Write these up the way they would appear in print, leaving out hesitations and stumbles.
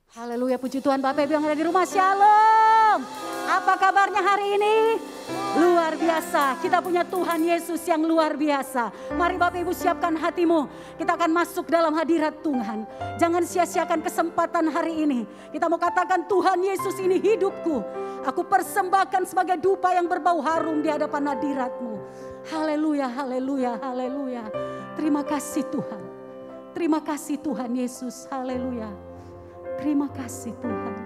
Haleluya, puji Tuhan. Bapak Ibu yang ada di rumah, shalom. Apa kabarnya hari ini? Luar biasa. Kita punya Tuhan Yesus yang luar biasa. Mari Bapak Ibu siapkan hatimu. Kita akan masuk dalam hadirat Tuhan. Jangan sia-siakan kesempatan hari ini. Kita mau katakan, Tuhan Yesus ini hidupku. Aku persembahkan sebagai dupa yang berbau harum di hadapan hadirat-Mu. Haleluya, haleluya, haleluya. Terima kasih Tuhan. Terima kasih Tuhan Yesus. Haleluya. Terima kasih Tuhan.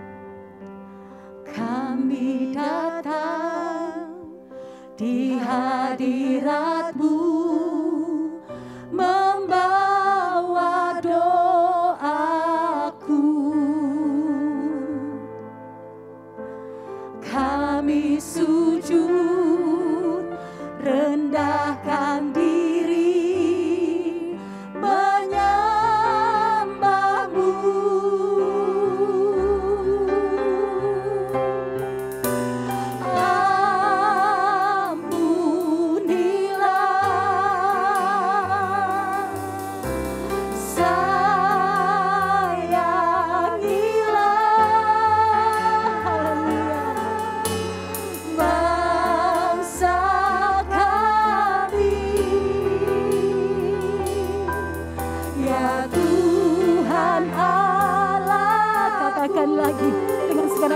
Kami datang di hadirat-Mu, membawa doaku. Kami sujud, rendahkan diri,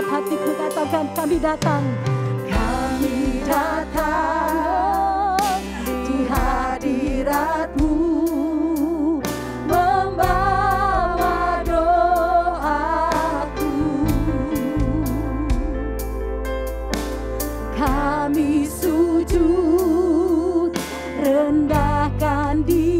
hatiku katakan, kami datang. Kami datang di hadirat-Mu, membawa doaku. Kami sujud, rendahkan diri,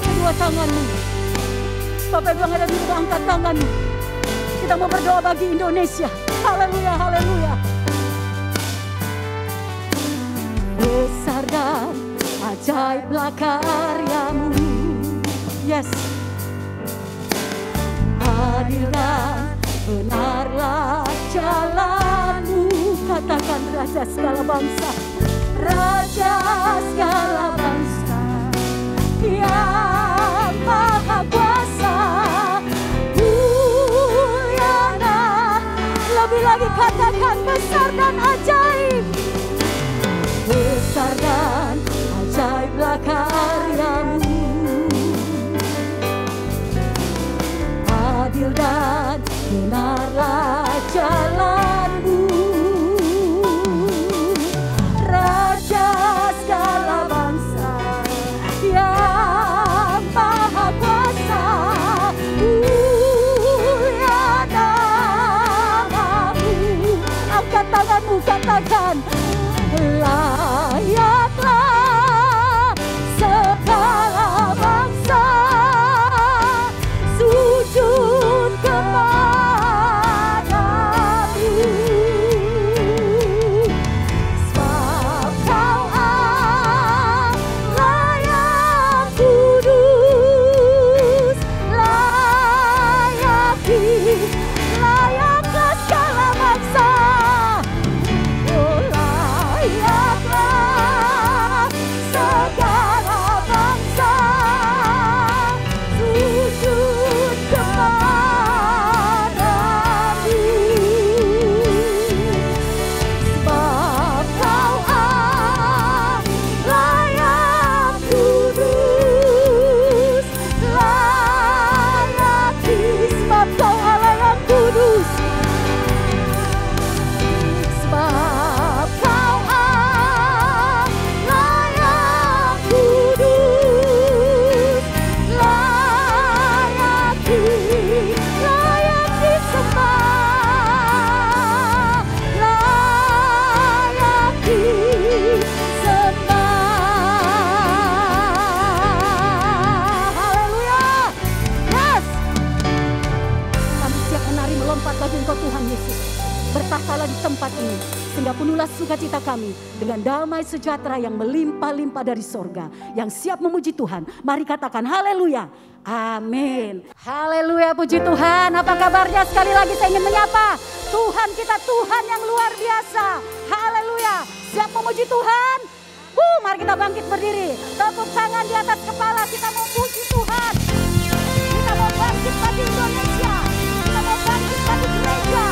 kedua tanganmu. Bapak Ibu yang ada di rumah, angkat tanganmu. Kita mau berdoa bagi Indonesia. Haleluya, haleluya. Besar dan ajaiblah karyamu. Yes. Adil dan benarlah jalanmu. Katakan Raja segala bangsa. Raja segala bangsa yang maha kuasa. Mulyana, lebih lagi katakan besar dan ajaib. Besar dan ajaiblah karyamu. Adil dan benarlah jalanmu. Raja segala bangsa yang maha kuasa. Mulia namamu. Angkat tanganmu, katakan layaklah segala bangsa sujud kepadamu. Sebab Kau Allah yang kudus, layaklah segala bangsa. Oh, layaklah segala bangsa sujud kepadamu. Sebab Kau Allah yang kudus, sebab Kau Allah yang kudus. Sebab Kau Allah yang kudus, layak disembah, layak disembah. Haleluya. Yes. Kami siap menari melompat bagi Engkau Tuhan Yesus. Bertahtalah di tempat ini, sehingga penuhlah sukacita kami dengan damai sejahtera yang melimpah-limpah dari sorga, yang siap memuji Tuhan. Mari katakan haleluya, amin. Haleluya, puji Tuhan. Apa kabarnya? Sekali lagi saya ingin menyapa Tuhan kita, Tuhan yang luar biasa. Haleluya, siap memuji Tuhan. Mari kita bangkit berdiri, tepuk tangan di atas kepala, kita mau puji Tuhan. Kita mau bangkit bagi Indonesia, kita mau bangkit bagi gereja.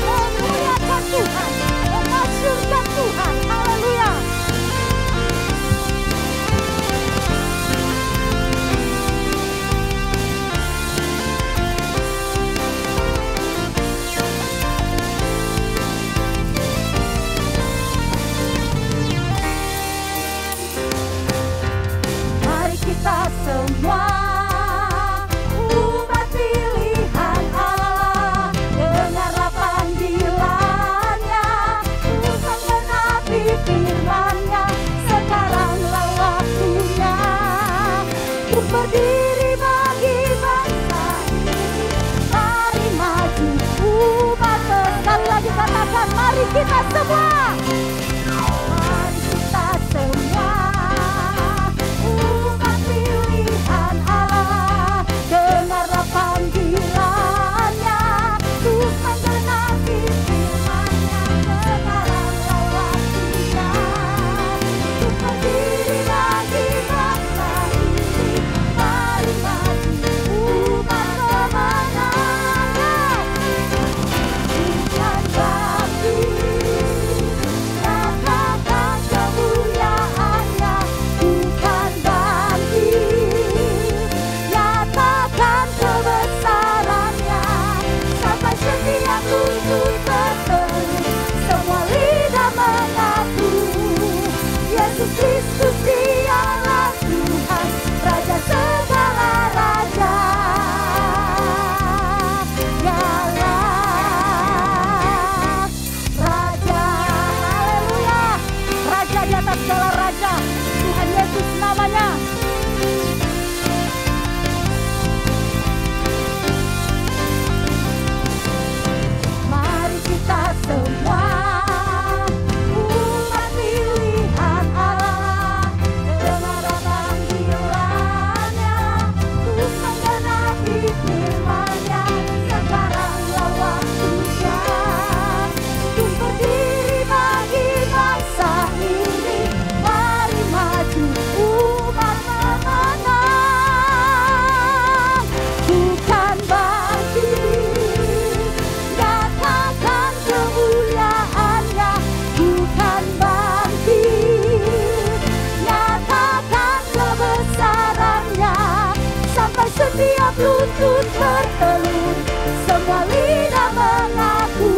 Memuliakan Tuhan, memasyurkan Tuhan. Haleluya. Mari kita semua umat pilihan Allah, dengarlah panggilannya, usah menapi firman-Nya. Sekaranglah waktunya untuk berdiri bagi bangsa ini. Mari maju umat. Sekali lagi katakan, mari kita semua. Mari kita semua umat pilihan Allah, dengarlah panggilannya, untuk menggenapi firman-Nya. Sekaranglah waktunya untuk berdiri bagi bangsa ini. Mari maju umat kemenangan, bukan bagi lutut bertelur, semua lidah mengaku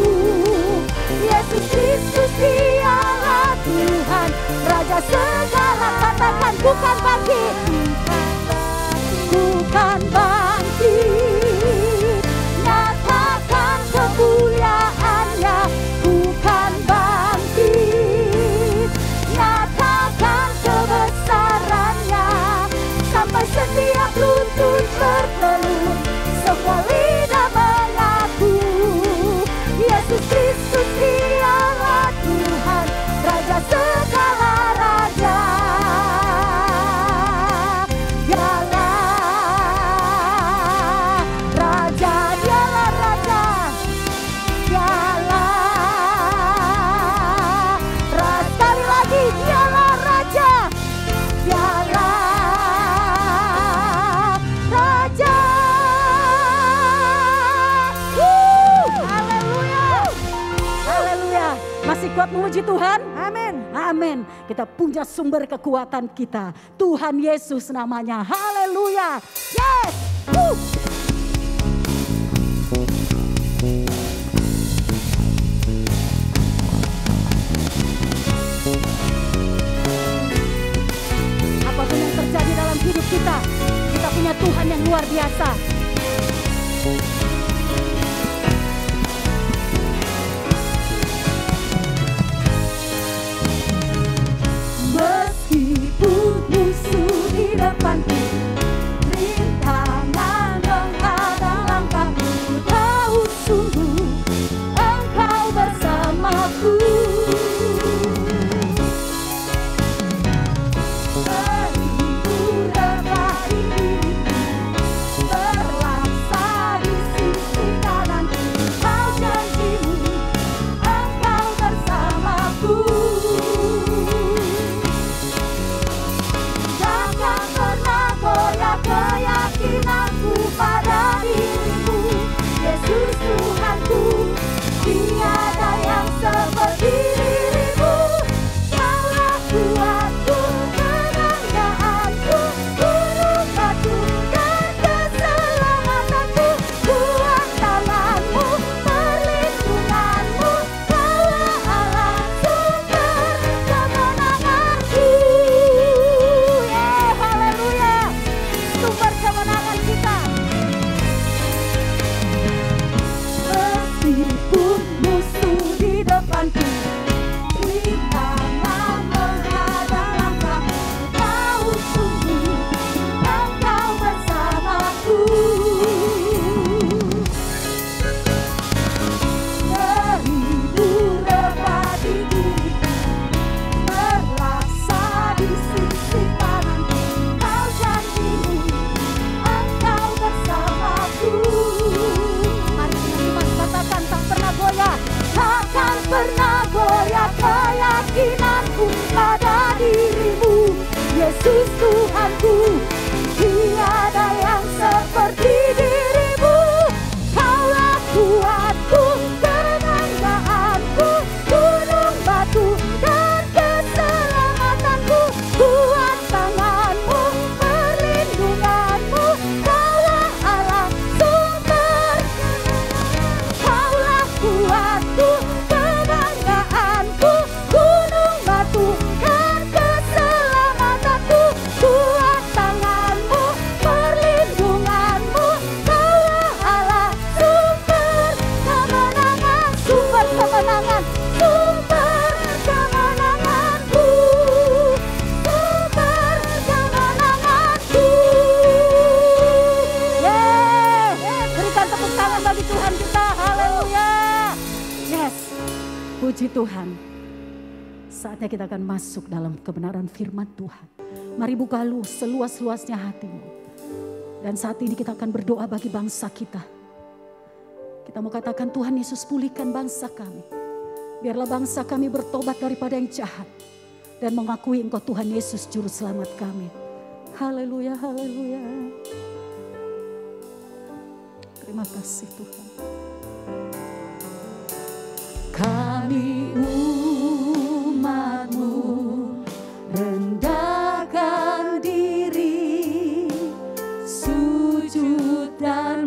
Yesus Kristus dialah Tuhan, Raja segala. Katakan bukan bangkit, bukan bangkit. Nyatakan kemuliaannya, bukan bangkit. Nyatakan kebesarannya, sampai setiap lutut bertelur, semua lidah mengaku Yesus Kristus dialah Tuhan, Raja segala raja. Kuat memuji Tuhan? Amin. Amin. Kita punya sumber kekuatan kita. Tuhan Yesus namanya. Haleluya. Yes. Apapun yang terjadi dalam hidup kita, kita punya Tuhan yang luar biasa. Meskipun musuh di depanku, rintangan menghadang langkahku, tahu sungguh Engkau bersamaku. Beribu rebah di diriku, berlaksa di sisi kananku, Kau janjimu Engkau bersamaku. Keyakinanku pada dirimu, Yesus Tuhanku, tiada yang seperti dirimu. Kaulah kuatku, kebanggaanku, gunung batu dan keselamatanku, kuat tanganmu, perlindunganmu, Kaulah Allah sumber kemenanganku. Haleluya. Sumber kemenangan kita. Meskipun musuh di depanku, rintangan menghadang langkahku, tahu sungguh Engkau bersamaku. Beribu rebah di diriku, berlaksa di sisi kananku, Kau janjimu Engkau bersamaku. Mari teman-teman katakan, tak pernah goyah, takkan pernah goyah keyakinanku pada dirimu, Yesus Tuhanku, tiada yang seperti dirimu. Kaulah kuatku, kebanggaanku, gunung batu dan keselamatanku, kuat tanganmu, perlindunganmu, Kaulah Allah sumber. Kaulah kuatku, kebanggaanku, gunung batu dan keselamatanku, kuat tanganmu, perlindunganmu, Kaulah Allah sumber kemenangan, sumber kemenangan, sumber kemenanganku, sumber kemenanganku. Berikan tepuk tangan bagi Tuhan kita. Haleluya. Yes. Puji Tuhan. Saatnya kita akan masuk dalam kebenaran firman Tuhan. Mari buka seluas-luasnya hatimu. Dan saat ini kita akan berdoa bagi bangsa kita. Kita mau katakan, Tuhan Yesus, pulihkan bangsa kami. Biarlah bangsa kami bertobat daripada yang jahat. Dan mengakui Engkau Tuhan Yesus Juru Selamat kami. Haleluya, haleluya. Terima kasih Tuhan. Kami umat-Mu rendahkan diri, sujud dan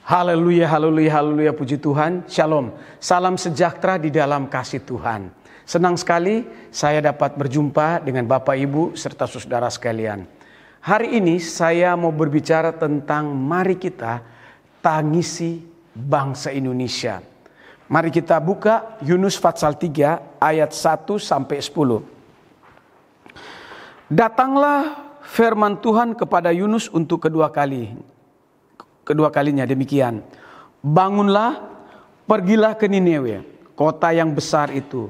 Haleluya, haleluya, haleluya, puji Tuhan. Shalom, salam sejahtera di dalam kasih Tuhan. Senang sekali saya dapat berjumpa dengan Bapak Ibu serta saudara sekalian. Hari ini saya mau berbicara tentang mari kita tangisi bangsa Indonesia. Mari kita buka Yunus pasal 3 ayat 1 sampai 10. Datanglah firman Tuhan kepada Yunus untuk kedua kalinya demikian. Bangunlah, pergilah ke Niniwe, kota yang besar itu,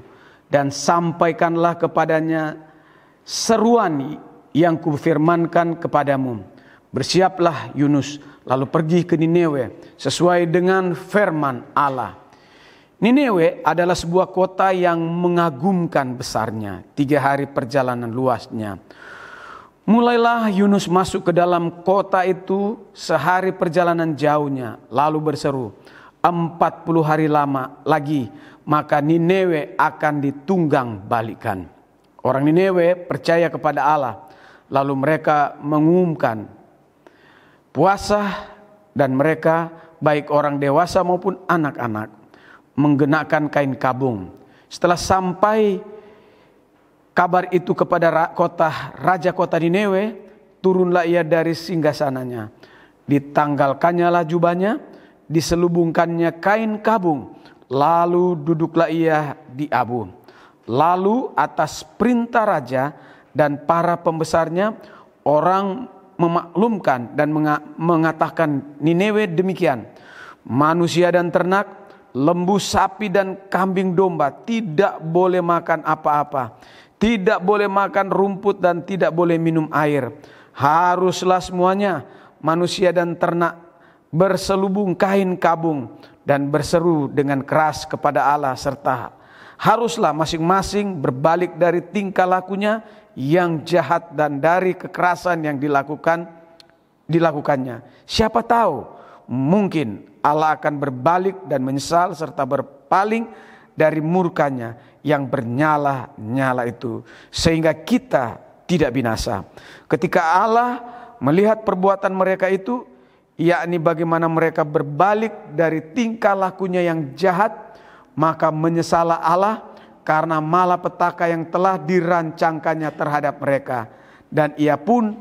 dan sampaikanlah kepadanya seruan yang kufirmankan kepadamu. Bersiaplah Yunus, lalu pergi ke Niniwe sesuai dengan firman Allah. Niniwe adalah sebuah kota yang mengagumkan besarnya, 3 hari perjalanan luasnya. Mulailah Yunus masuk ke dalam kota itu sehari perjalanan jauhnya, lalu berseru, 40 hari lama lagi, maka Niniwe akan ditunggang balikan. Orang Niniwe percaya kepada Allah, lalu mereka mengumumkan puasa, dan mereka baik orang dewasa maupun anak-anak menggenakan kain kabung. Setelah sampai kabar itu kepada raja kota Niniwe, turunlah ia dari singgasananya. Ditanggalkannya lah jubahnya, diselubungkannya kain kabung, lalu duduklah ia di abu. Lalu atas perintah raja dan para pembesarnya, orang memaklumkan dan mengatakan Niniwe demikian, manusia dan ternak, lembu, sapi dan kambing domba tidak boleh makan apa-apa, tidak boleh makan rumput dan tidak boleh minum air. Haruslah semuanya, manusia dan ternak, berselubung kain kabung dan berseru dengan keras kepada Allah, serta haruslah masing-masing berbalik dari tingkah lakunya yang jahat dan dari kekerasan yang dilakukannya. Siapa tahu mungkin Allah akan berbalik dan menyesal serta berpaling dari murkanya yang bernyala-nyala itu, sehingga kita tidak binasa. Ketika Allah melihat perbuatan mereka itu, yakni bagaimana mereka berbalik dari tingkah lakunya yang jahat, maka menyesallah Allah karena malapetaka yang telah dirancangkannya terhadap mereka, dan ia pun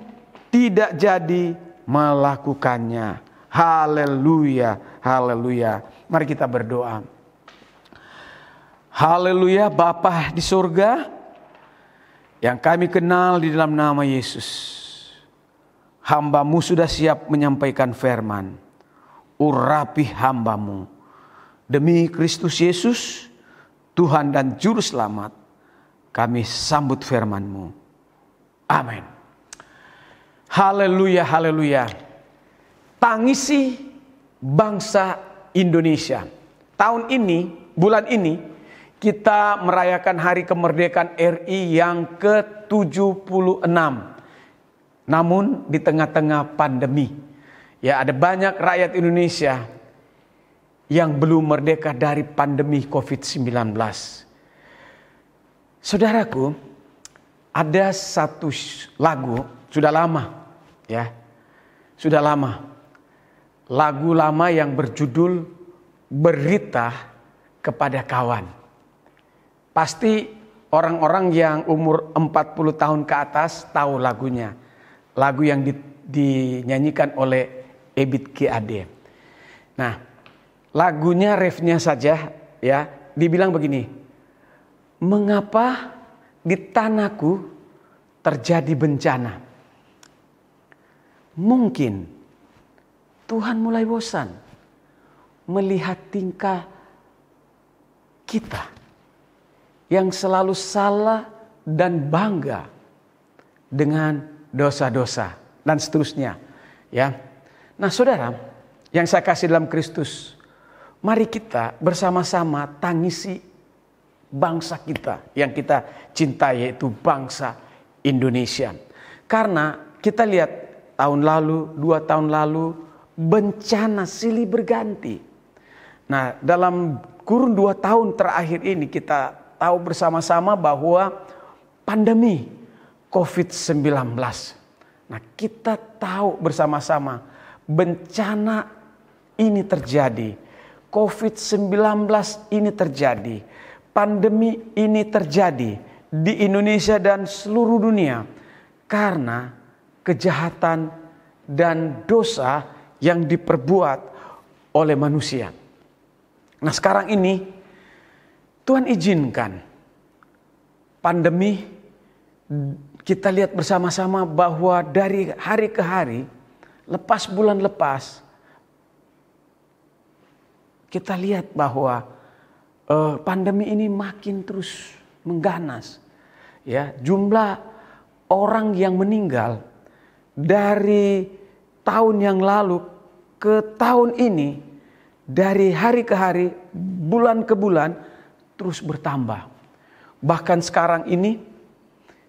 tidak jadi melakukannya. Haleluya, haleluya. Mari kita berdoa. Haleluya, Bapa di surga yang kami kenal di dalam nama Yesus, hamba-Mu sudah siap menyampaikan firman. Urapi hamba-Mu demi Kristus Yesus, Tuhan dan Juru Selamat. Kami sambut firman-Mu. Amin. Haleluya, haleluya. Tangisi bangsa Indonesia. Tahun ini, bulan ini, kita merayakan hari kemerdekaan RI yang ke-76. Namun di tengah-tengah pandemi, ya ada banyak rakyat Indonesia yang belum merdeka dari pandemi COVID-19. Saudaraku, ada satu lagu sudah lama, ya. Sudah lama. Lagu lama yang berjudul Berita kepada Kawan. Pasti orang-orang yang umur 40 tahun ke atas tahu lagunya. Lagu yang dinyanyikan oleh Ebit G. Ade. Nah, lagunya refnya saja ya, dibilang begini. Mengapa di tanahku terjadi bencana? Mungkin Tuhan mulai bosan melihat tingkah kita yang selalu salah dan bangga dengan dosa-dosa dan seterusnya, ya. Nah, saudara yang saya kasih dalam Kristus, mari kita bersama-sama tangisi bangsa kita yang kita cintai, yaitu bangsa Indonesia. Karena kita lihat tahun lalu, 2 tahun lalu, bencana silih berganti. Nah, dalam kurun 2 tahun terakhir ini kita tahu bersama-sama bahwa pandemi COVID-19. Nah, kita tahu bersama-sama bencana ini terjadi. COVID-19 ini terjadi. Pandemi ini terjadi di Indonesia dan seluruh dunia karena kejahatan dan dosa yang diperbuat oleh manusia. Nah, sekarang ini Tuhan izinkan pandemi, kita lihat bersama-sama bahwa dari hari ke hari, lepas bulan lepas, kita lihat bahwa pandemi ini makin terus mengganas. Ya, jumlah orang yang meninggal dari tahun yang lalu ke tahun ini, dari hari ke hari, bulan ke bulan terus bertambah. Bahkan sekarang ini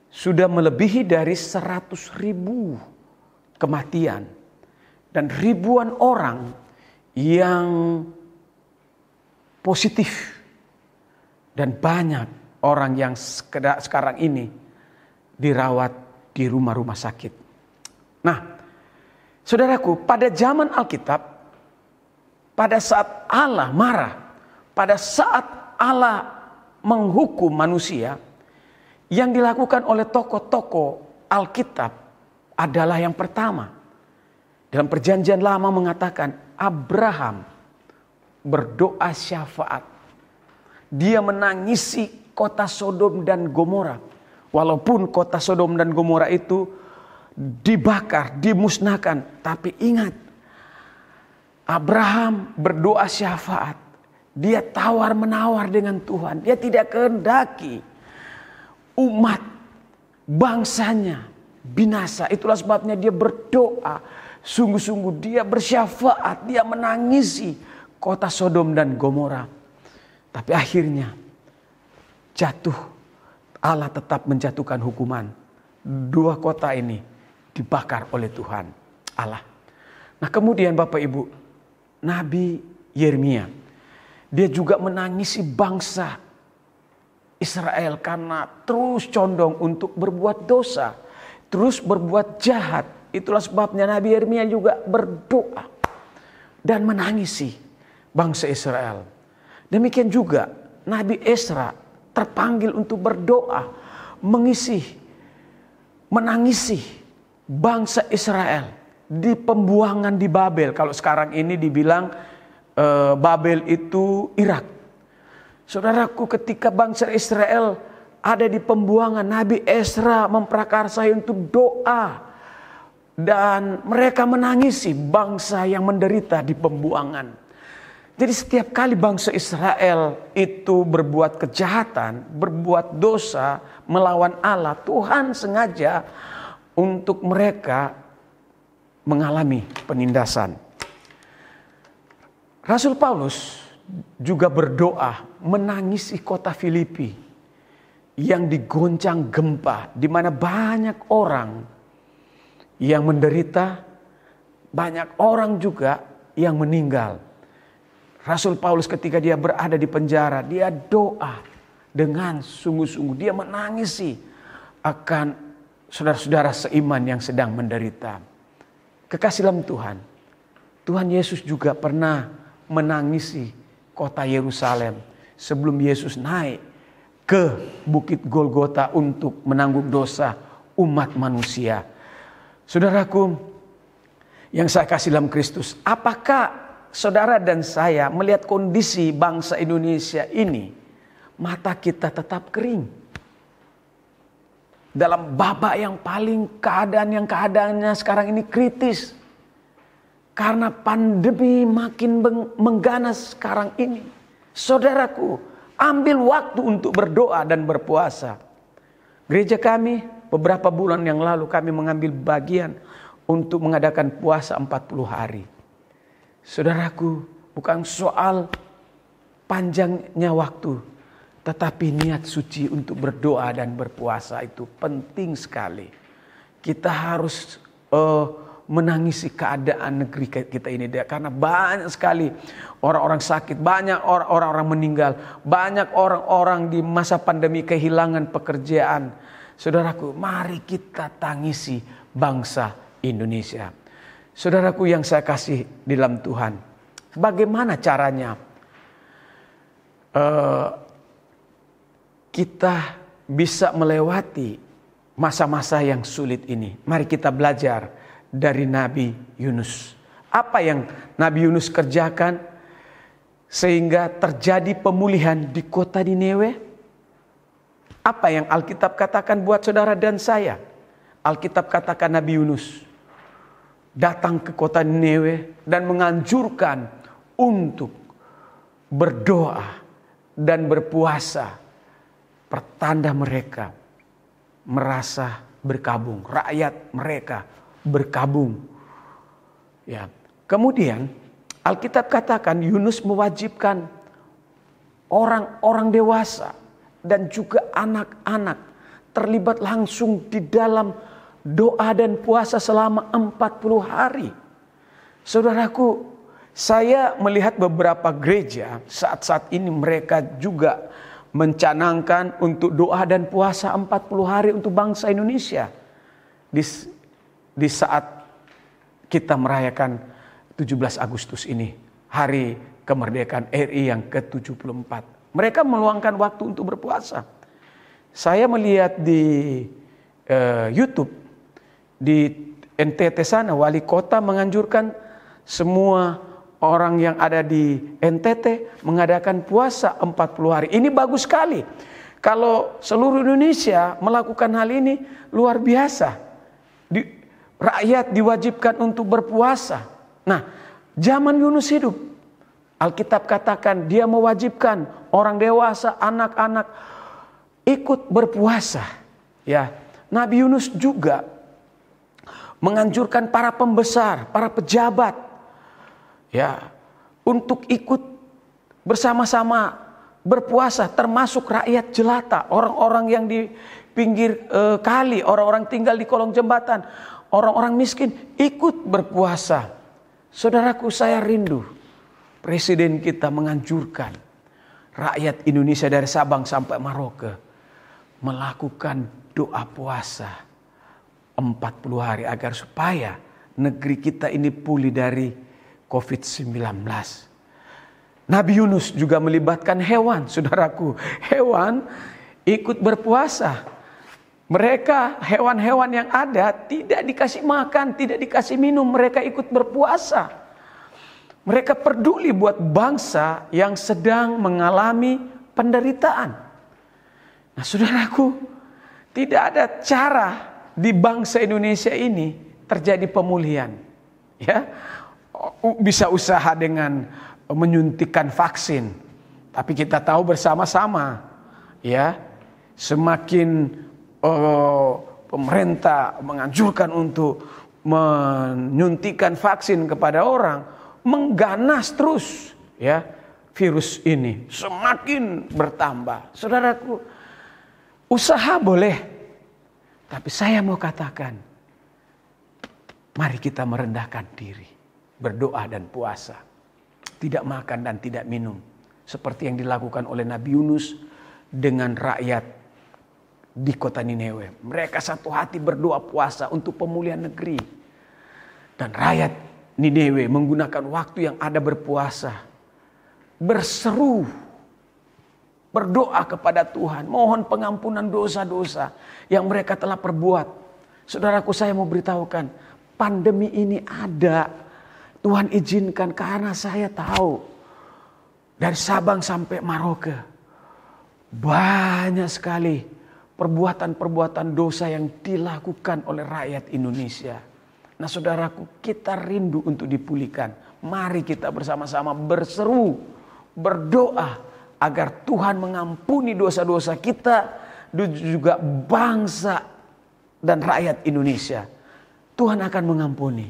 sudah melebihi dari 100.000 kematian dan ribuan orang yang positif dan banyak orang yang sekarang ini dirawat di rumah-rumah sakit. Nah, saudaraku, pada zaman Alkitab, pada saat Allah marah, pada saat Allah menghukum manusia, yang dilakukan oleh tokoh-tokoh Alkitab adalah yang pertama. Dalam Perjanjian Lama mengatakan Abraham berdoa syafaat. Dia menangisi kota Sodom dan Gomora. Walaupun kota Sodom dan Gomora itu dibakar, dimusnahkan. Tapi ingat, Abraham berdoa syafaat. Dia tawar-menawar dengan Tuhan. Dia tidak kehendaki umat bangsanya binasa. Itulah sebabnya dia berdoa. Sungguh-sungguh dia bersyafaat. Dia menangisi kota Sodom dan Gomora. Tapi akhirnya jatuh. Allah tetap menjatuhkan hukuman. Dua kota ini dibakar oleh Tuhan Allah. Nah, kemudian Bapak Ibu, Nabi Yeremia, dia juga menangisi bangsa Israel karena terus condong untuk berbuat dosa, terus berbuat jahat. Itulah sebabnya Nabi Yeremia juga berdoa dan menangisi bangsa Israel. Demikian juga Nabi Esra terpanggil untuk berdoa, menangisi bangsa Israel di pembuangan di Babel. Kalau sekarang ini dibilang Babel itu Irak. Saudaraku, ketika bangsa Israel ada di pembuangan, Nabi Esra memprakarsai untuk doa. Dan mereka menangisi bangsa yang menderita di pembuangan. Jadi setiap kali bangsa Israel itu berbuat kejahatan, berbuat dosa, melawan Allah, Tuhan sengaja untuk mereka mengalami penindasan. Rasul Paulus juga berdoa menangisi kota Filipi yang digoncang gempa, di mana banyak orang yang menderita, banyak orang juga yang meninggal. Rasul Paulus ketika dia berada di penjara, dia doa dengan sungguh-sungguh. Dia menangisi akan saudara-saudara seiman yang sedang menderita. Kekasih dalam Tuhan, Tuhan Yesus juga pernah menangisi kota Yerusalem sebelum Yesus naik ke Bukit Golgota untuk menanggung dosa umat manusia. Saudaraku yang saya kasih dalam Kristus, apakah saudara dan saya melihat kondisi bangsa Indonesia ini, mata kita tetap kering? Dalam babak yang paling keadaannya sekarang ini kritis. Karena pandemi makin mengganas sekarang ini. Saudaraku, ambil waktu untuk berdoa dan berpuasa. Gereja kami beberapa bulan yang lalu kami mengambil bagian untuk mengadakan puasa 40 hari. Saudaraku, bukan soal panjangnya waktu, tetapi niat suci untuk berdoa dan berpuasa itu penting sekali. Kita harus menangisi keadaan negeri kita ini, karena banyak sekali orang-orang sakit, banyak orang-orang meninggal, banyak orang-orang di masa pandemi kehilangan pekerjaan. Saudaraku, mari kita tangisi bangsa Indonesia. Saudaraku yang saya kasih di dalam Tuhan, bagaimana caranya kita bisa melewati masa-masa yang sulit ini? Mari kita belajar dari Nabi Yunus. Apa yang Nabi Yunus kerjakan sehingga terjadi pemulihan di kota Niniwe? Apa yang Alkitab katakan buat saudara dan saya? Alkitab katakan Nabi Yunus datang ke kota Niniwe dan menganjurkan untuk berdoa dan berpuasa. Pertanda mereka merasa berkabung, rakyat mereka berkabung. Ya. Kemudian Alkitab katakan Yunus mewajibkan orang-orang dewasa dan juga anak-anak terlibat langsung di dalam doa dan puasa selama 40 hari. Saudaraku, saya melihat beberapa gereja saat-saat ini mereka juga mencanangkan untuk doa dan puasa 40 hari untuk bangsa Indonesia. Di saat kita merayakan 17 Agustus ini, hari kemerdekaan RI yang ke-74. Mereka meluangkan waktu untuk berpuasa. Saya melihat di YouTube, di NTT sana, wali kota menganjurkan semua orang yang ada di NTT mengadakan puasa 40 hari. Ini bagus sekali. Kalau seluruh Indonesia melakukan hal ini, luar biasa. Rakyat diwajibkan untuk berpuasa. Nah, zaman Yunus hidup, Alkitab katakan dia mewajibkan orang dewasa, anak-anak ikut berpuasa. Ya, Nabi Yunus juga menganjurkan para pembesar, para pejabat, ya, untuk ikut bersama-sama berpuasa, termasuk rakyat jelata, orang-orang yang di pinggir kali, orang-orang tinggal di kolong jembatan, orang-orang miskin ikut berpuasa. Saudaraku, saya rindu presiden kita menganjurkan rakyat Indonesia dari Sabang sampai Merauke melakukan doa puasa 40 hari agar supaya negeri kita ini pulih dari COVID-19. Nabi Yunus juga melibatkan hewan, saudaraku. Hewan ikut berpuasa. Mereka, hewan-hewan yang ada tidak dikasih makan, tidak dikasih minum, mereka ikut berpuasa. Mereka peduli buat bangsa yang sedang mengalami penderitaan. Nah, saudaraku, tidak ada cara di bangsa Indonesia ini terjadi pemulihan. Ya, bisa usaha dengan menyuntikkan vaksin, tapi kita tahu bersama-sama, ya, semakin pemerintah menganjurkan untuk menyuntikkan vaksin kepada orang, mengganas terus, ya, virus ini semakin bertambah. Saudaraku, usaha boleh, tapi saya mau katakan, mari kita merendahkan diri, berdoa dan puasa, tidak makan dan tidak minum, seperti yang dilakukan oleh Nabi Yunus dengan rakyat di kota Niniwe. Mereka satu hati berdoa puasa untuk pemulihan negeri. Dan rakyat Niniwe menggunakan waktu yang ada berpuasa, berseru, berdoa kepada Tuhan, mohon pengampunan dosa-dosa yang mereka telah perbuat. Saudaraku, saya mau beritahukan, pandemi ini ada, Tuhan izinkan karena saya tahu dari Sabang sampai Merauke banyak sekali perbuatan-perbuatan dosa yang dilakukan oleh rakyat Indonesia. Nah, saudaraku, kita rindu untuk dipulihkan. Mari kita bersama-sama berseru, berdoa agar Tuhan mengampuni dosa-dosa kita dan juga bangsa dan rakyat Indonesia. Tuhan akan mengampuni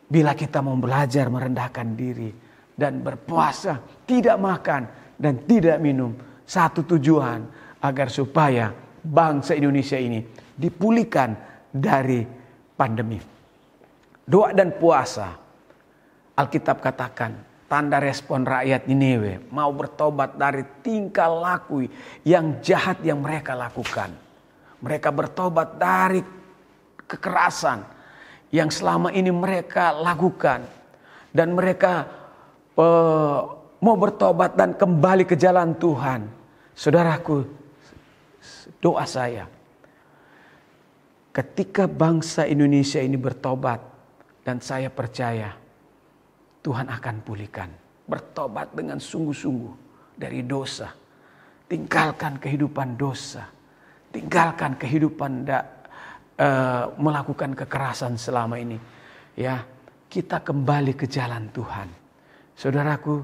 bila kita mau belajar merendahkan diri dan berpuasa, tidak makan dan tidak minum. Satu tujuan, agar supaya bangsa Indonesia ini dipulihkan dari pandemi. Doa dan puasa, Alkitab katakan, tanda respon rakyat Niniwe mau bertobat dari tingkah laku yang jahat yang mereka lakukan. Mereka bertobat dari kekerasan yang selama ini mereka lakukan. Dan mereka mau bertobat dan kembali ke jalan Tuhan, saudaraku, doa saya, ketika bangsa Indonesia ini bertobat, dan saya percaya Tuhan akan pulihkan. Bertobat dengan sungguh-sungguh dari dosa. Tinggalkan kehidupan dosa. Tinggalkan kehidupan melakukan kekerasan selama ini. Ya, kita kembali ke jalan Tuhan. Saudaraku,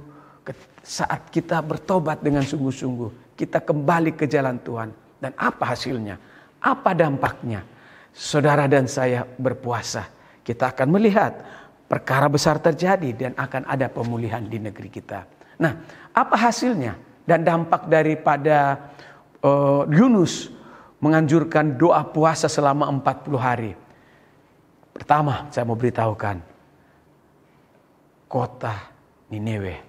saat kita bertobat dengan sungguh-sungguh, kita kembali ke jalan Tuhan. Dan apa hasilnya? Apa dampaknya? Saudara dan saya berpuasa, kita akan melihat perkara besar terjadi dan akan ada pemulihan di negeri kita. Nah, apa hasilnya dan dampak daripada Yunus menganjurkan doa puasa selama 40 hari? Pertama, saya mau beritahukan, kota Nineve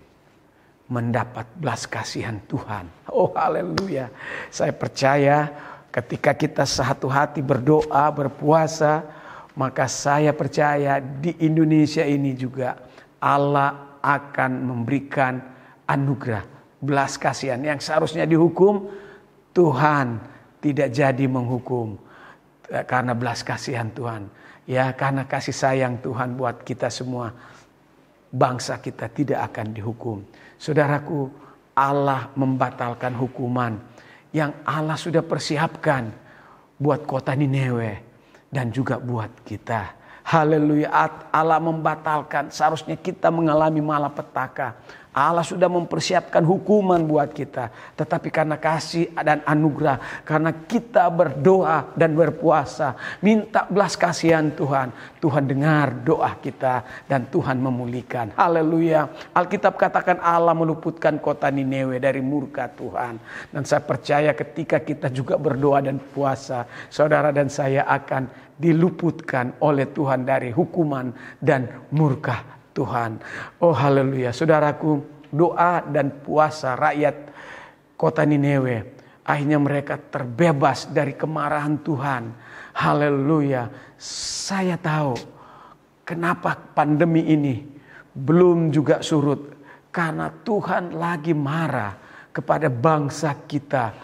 mendapat belas kasihan Tuhan. Oh haleluya. Saya percaya ketika kita satu hati berdoa, berpuasa, maka saya percaya di Indonesia ini juga Allah akan memberikan anugerah belas kasihan. Yang seharusnya dihukum, Tuhan tidak jadi menghukum karena belas kasihan Tuhan. Ya, karena kasih sayang Tuhan buat kita semua, bangsa kita tidak akan dihukum. Saudaraku, Allah membatalkan hukuman yang Allah sudah persiapkan buat kota Nineve dan juga buat kita. Haleluya, Allah membatalkan, seharusnya kita mengalami malapetaka. Allah sudah mempersiapkan hukuman buat kita. Tetapi karena kasih dan anugerah, karena kita berdoa dan berpuasa, minta belas kasihan Tuhan, Tuhan dengar doa kita dan Tuhan memulihkan. Haleluya. Alkitab katakan Allah meluputkan kota Nineve dari murka Tuhan. Dan saya percaya ketika kita juga berdoa dan puasa, saudara dan saya akan diluputkan oleh Tuhan dari hukuman dan murka Tuhan. Oh haleluya. Saudaraku, doa dan puasa rakyat kota Nineve, akhirnya mereka terbebas dari kemarahan Tuhan. Haleluya. Saya tahu kenapa pandemi ini belum juga surut, karena Tuhan lagi marah kepada bangsa kita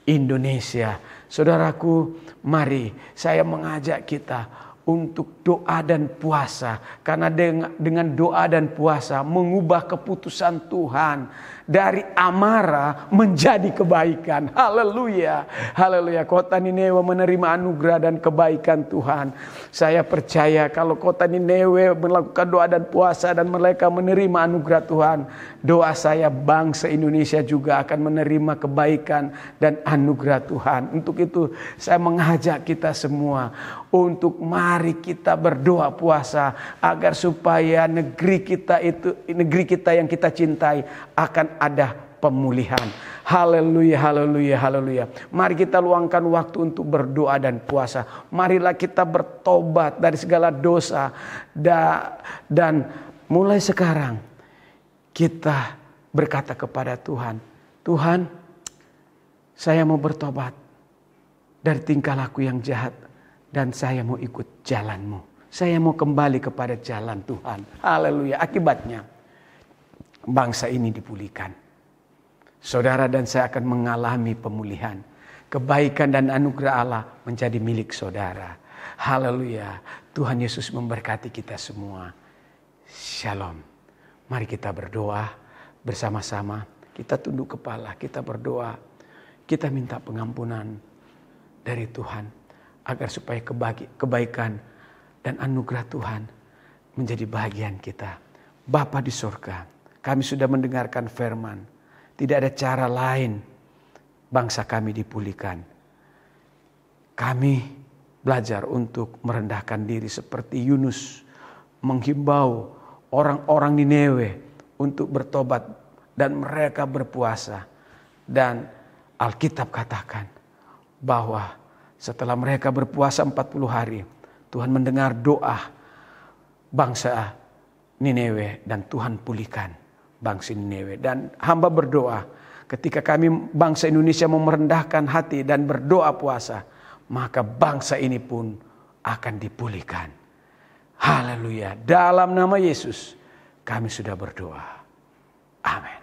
Indonesia. Saudaraku, mari saya mengajak kita untuk doa dan puasa. Karena dengan doa dan puasa mengubah keputusan Tuhan dari amarah menjadi kebaikan. Haleluya. Haleluya. Kota Nineve menerima anugerah dan kebaikan Tuhan. Saya percaya kalau kota Nineve melakukan doa dan puasa dan mereka menerima anugerah Tuhan, doa saya bangsa Indonesia juga akan menerima kebaikan dan anugerah Tuhan. Untuk itu saya mengajak kita semua untuk mari kita berdoa puasa agar supaya negeri kita yang kita cintai akan ada pemulihan. Haleluya, haleluya, haleluya. Mari kita luangkan waktu untuk berdoa dan puasa. Marilah kita bertobat dari segala dosa dan mulai sekarang kita berkata kepada Tuhan, Tuhan, saya mau bertobat dari tingkah laku yang jahat dan saya mau ikut jalan-Mu. Saya mau kembali kepada jalan Tuhan. Haleluya. Akibatnya bangsa ini dipulihkan. Saudara dan saya akan mengalami pemulihan. Kebaikan dan anugerah Allah menjadi milik saudara. Haleluya. Tuhan Yesus memberkati kita semua. Shalom. Mari kita berdoa bersama-sama. Kita tunduk kepala, kita berdoa. Kita minta pengampunan dari Tuhan agar supaya kebaikan dan anugerah Tuhan menjadi bahagian kita. Bapa di surga, kami sudah mendengarkan firman. Tidak ada cara lain bangsa kami dipulihkan. Kami belajar untuk merendahkan diri seperti Yunus menghimbau orang-orang Nineve untuk bertobat dan mereka berpuasa. Dan Alkitab katakan bahwa setelah mereka berpuasa 40 hari, Tuhan mendengar doa bangsa Nineve dan Tuhan pulihkan bangsa Nineve. Dan hamba berdoa, ketika kami bangsa Indonesia mau merendahkan hati dan berdoa puasa, maka bangsa ini pun akan dipulihkan. Haleluya. Dalam nama Yesus kami sudah berdoa. Amin.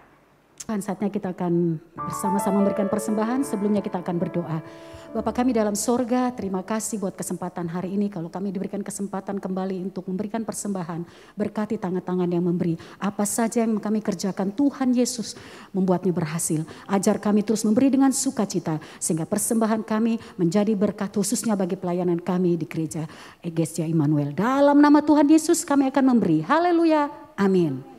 Saatnya kita akan bersama-sama memberikan persembahan. Sebelumnya kita akan berdoa. Bapak kami dalam sorga, terima kasih buat kesempatan hari ini. Kalau kami diberikan kesempatan kembali untuk memberikan persembahan, berkati tangan-tangan yang memberi. Apa saja yang kami kerjakan, Tuhan Yesus membuatnya berhasil. Ajar kami terus memberi dengan sukacita, sehingga persembahan kami menjadi berkat khususnya bagi pelayanan kami di gereja Egesia Immanuel. Dalam nama Tuhan Yesus kami akan memberi. Haleluya, amin.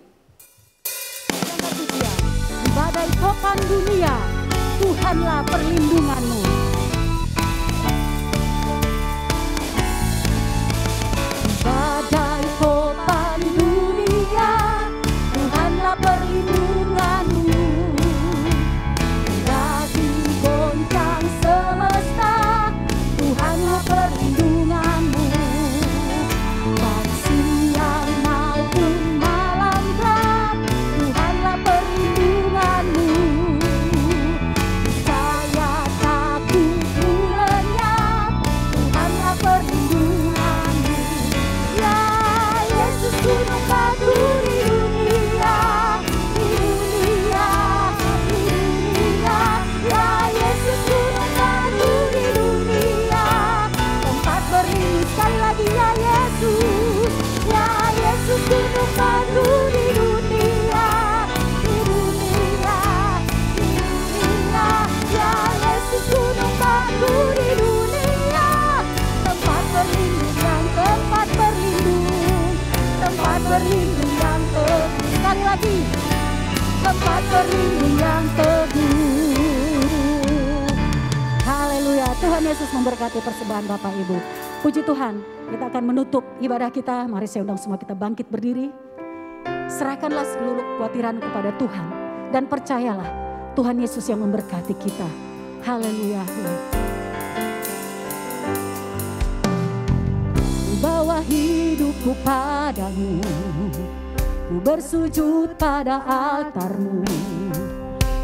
Badai topan dunia, Tuhanlah perlindunganmu. Badai topan dunia, Tuhanlah perlindunganmu. Bagi goncang semesta, Tuhanlah perlindunganmu. Baik siang maupun malam gelap, Tuhanlah perlindunganmu. Saya takut ku lenyap, Tuhanlah perlindunganmu. Ya Yesus gunung batu di dunia, di dunia, di dunia. Ya Yesus gunung batu di dunia, tempat berlindung sekali lagi ya Yesus. Ya Yesus gunung batu di dunia, di dunia, di dunia. Ya Yesus gunung batu di dunia, tempat berlindung yang tempat berlindung, tempat berlindung yang teguh. Sekali lagi, tempat berlindung yang teguh. Haleluya, Tuhan Yesus memberkati persembahan Bapak Ibu. Puji Tuhan, kita akan menutup ibadah kita. Mari saya undang semua kita bangkit berdiri. Serahkanlah seluruh kekhawatiran kepada Tuhan. Dan percayalah, Tuhan Yesus yang memberkati kita. Haleluya. Ku bawa hidupku padamu, ku bersujud pada altarmu.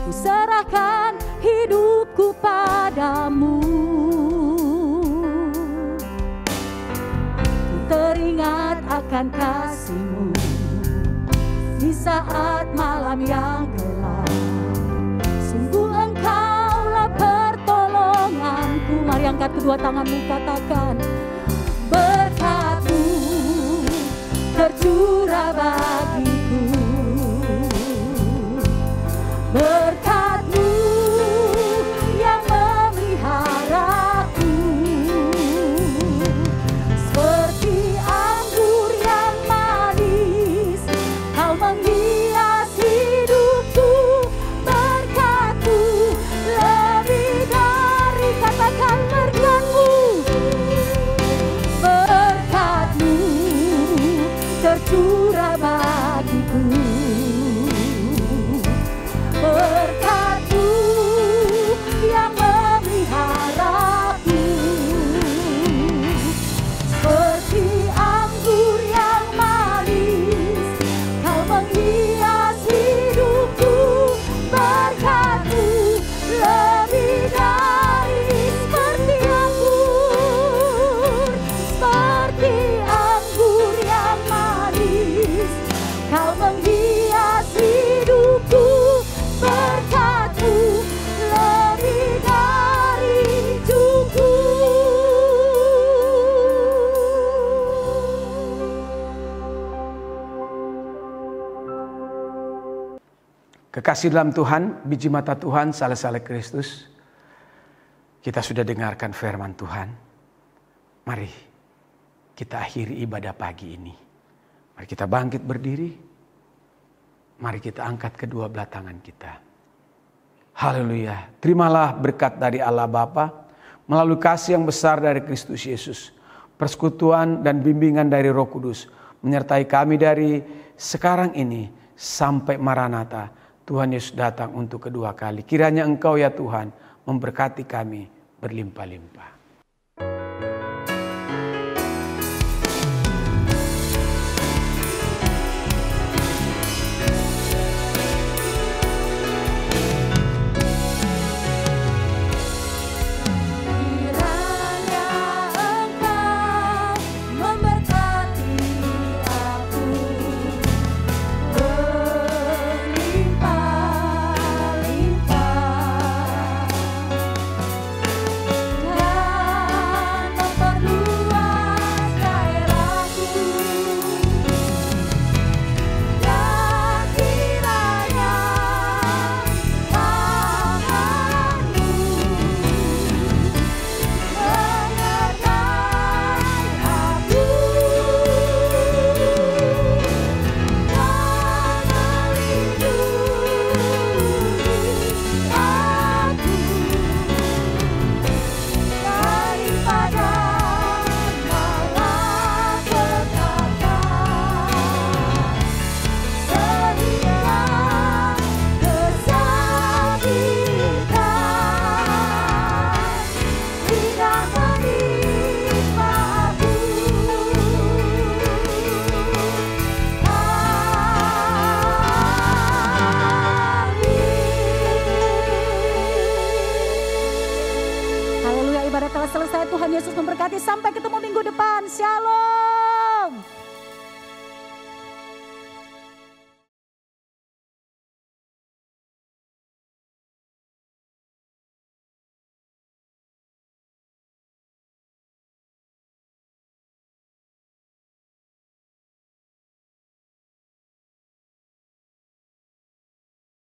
Ku serahkan hidupku padamu. Ku teringat akan kasih-Mu di saat malam yang gelap. Sungguh Engkaulah pertolonganku. Mari angkat kedua tanganmu, katakan, berkat-Mu tercurah bagiku. Berkat-Mu yang memeliharaku. Seperti anggur yang manis, Kau menghias hidupku. Berkat-Mu lebih dari, katakan, berkat-Mu. Berkat-Mu tercurah bagiku. Berkat-Mu yang memeliharaku. Seperti anggur yang manis, Kau menghias hidupku. Berkat-Mu lebih dari, seperti anggur, seperti anggur yang manis, Kau menghias hidupku. Berkat-Mu lebih dari cukup. Kekasih dalam Tuhan, biji mata Tuhan, saleh-saleh Kristus. Kita sudah dengarkan firman Tuhan. Mari kita akhiri ibadah pagi ini. Mari kita bangkit berdiri. Mari kita angkat kedua belah tangan kita. Haleluya. Terimalah berkat dari Allah Bapa melalui kasih yang besar dari Kristus Yesus. Persekutuan dan bimbingan dari Roh Kudus menyertai kami dari sekarang ini sampai Maranatha. Tuhan Yesus datang untuk kedua kali. Kiranya Engkau ya Tuhan memberkati kami berlimpah-limpah. Memberkati aku berlimpah. Tuhan Yesus memberkati. Sampai ketemu minggu depan. Shalom.